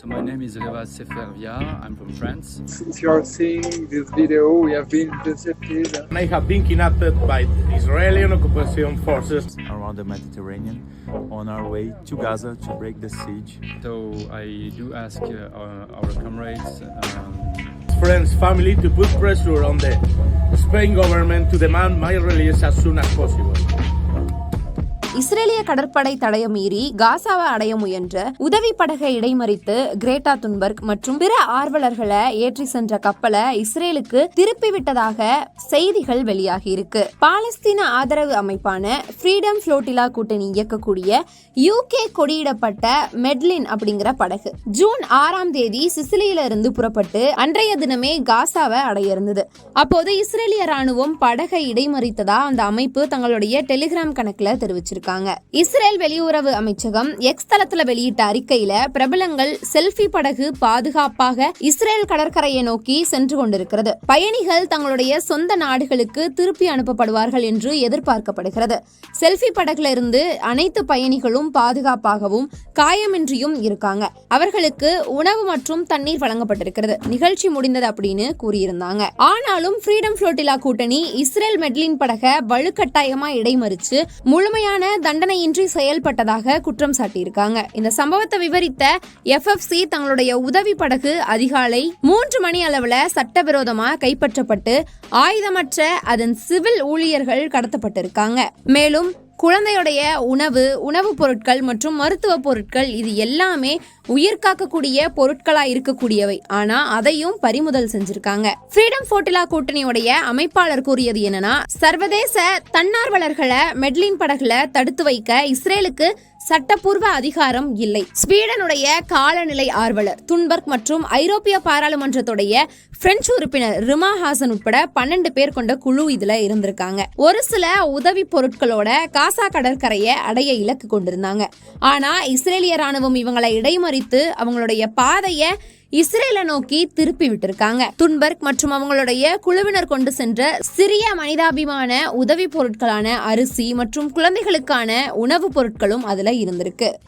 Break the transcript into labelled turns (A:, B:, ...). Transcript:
A: So my name is Reva Sefervia. I'm from France.
B: If you are seeing this video, we have been intercepted.
C: I have been kidnapped by Israeli occupation forces
D: around the Mediterranean on our way to Gaza to break the siege.
A: So I do ask our comrades,
C: friends, family to put pressure on the Spain government to demand my release as soon as possible.
E: இஸ்ரேலிய கடற்படை தடையை மீறி காசாவை அடைய முயன்ற உதவி படகை இடைமறித்து Greta Thunberg மற்றும் பிற ஆர்வலர்களை ஏற்றி சென்ற கப்பலை இஸ்ரேலுக்கு திருப்பி விட்டதாக செய்திகள் வெளியாகி இருக்கு. பாலஸ்தீன ஆதரவு அமைப்பான ஃப்ரீடம் ஃப்ளோட்டிலா கூட்டணி இயக்கக்கூடிய UK கொடியிடப்பட்ட மெட்லின் அப்படிங்கிற படகு ஜூன் 6ஆம் தேதி சிசிலியில இருந்து புறப்பட்டு அன்றைய தினமே காசாவை அடைய இருந்தது. அப்போது இஸ்ரேலிய ராணுவம் படகை இடைமறித்ததா அந்த அமைப்பு தங்களுடைய டெலிகிராம் கணக்குல தெரிவிச்சிருக்கு. இஸ்ரேல் வெளியுறவு அமைச்சகம் எக்ஸ் தளத்துல வெளியிட்ட அறிக்கையில பிரபலங்கள் செல்ஃபி படகு பாதுகாப்பாக இஸ்ரேல் கடற்கரையை நோக்கி சென்று கொண்டிருக்கிறது. பயணிகள் தங்களுடைய சொந்த நாடுகளுக்கு திருப்பி அனுப்பப்படுவார்கள் என்று எதிர்பார்க்கப்படுகிறது. செல்ஃபி படகுல இருந்து அனைத்து பயணிகளும் பாதுகாப்பாகவும் காயமின்றியும் இருக்காங்க. அவர்களுக்கு உணவு மற்றும் தண்ணீர் வழங்கப்பட்டிருக்கிறது. நிகழ்ச்சி முடிந்தது அப்படின்னு கூறியிருந்தாங்க. ஆனாலும் ஃப்ரீடம் ஃப்ளோட்டிலா கூட்டணி இஸ்ரேல் மெட்லின் படகை வலுக்கட்டாயமா இடைமறிச்சு முழுமையான தண்டனையின்றி செயல்பட்டதாக குற்றம் சாட்டியிருக்காங்க. இந்த சம்பவத்தை விவரித்த FFC தங்களுடைய உதவி படகு அதிகாலை 3 மணி அளவுல சட்டவிரோதமா கைப்பற்றப்பட்டு ஆயுதமற்ற அதன் சிவில் ஊழியர்கள் கடத்தப்பட்டிருக்காங்க. மேலும் குழந்தையுடைய உணவுப் பொருட்கள் மற்றும் மருத்துவ பொருட்கள் இது எல்லாமே உயிர் காக்கக்கூடிய பொருட்களா இருக்கக்கூடியவை. ஆனா அதையும் பறிமுதல் செஞ்சிருக்காங்க. ஃப்ரீடம் ஃப்ளோட்டிலா கூட்டணியுடைய அமைப்பாளர் கூறியது என்னன்னா, சர்வதேச தன்னார்வலர்களை மெட்லின் படகுல தடுத்து வைக்க இஸ்ரேலுக்கு சட்டப்பூர்வ அதிகாரம் இல்லை. ஸ்வீடனுடைய காலநிலை ஆர்வலர் துன்பர்க் மற்றும் ஐரோப்பிய பாராளுமன்றத்துடைய பிரெஞ்சு உறுப்பினர் ரிமா ஹாசன் உட்பட 12 பேர் கொண்ட குழு இதுல இருந்திருக்காங்க. ஒரு சில உதவி பொருட்களோட காசா கடற்கரையை அடைய இலக்கு கொண்டிருந்தாங்க. ஆனா இஸ்ரேலிய ராணுவம் இவங்களை இடைமறித்து அவங்களுடைய பாதையை இஸ்ரேலை நோக்கி திருப்பி விட்டிருக்காங்க. துன்பர்க் மற்றும் அவங்களுடைய குழுவினர் கொண்டு சென்ற சிறிய மனிதாபிமான உதவி பொருட்களான அரிசி மற்றும் குழந்தைகளுக்கான உணவுப் பொருட்களும் அதுல இருந்திருக்கு.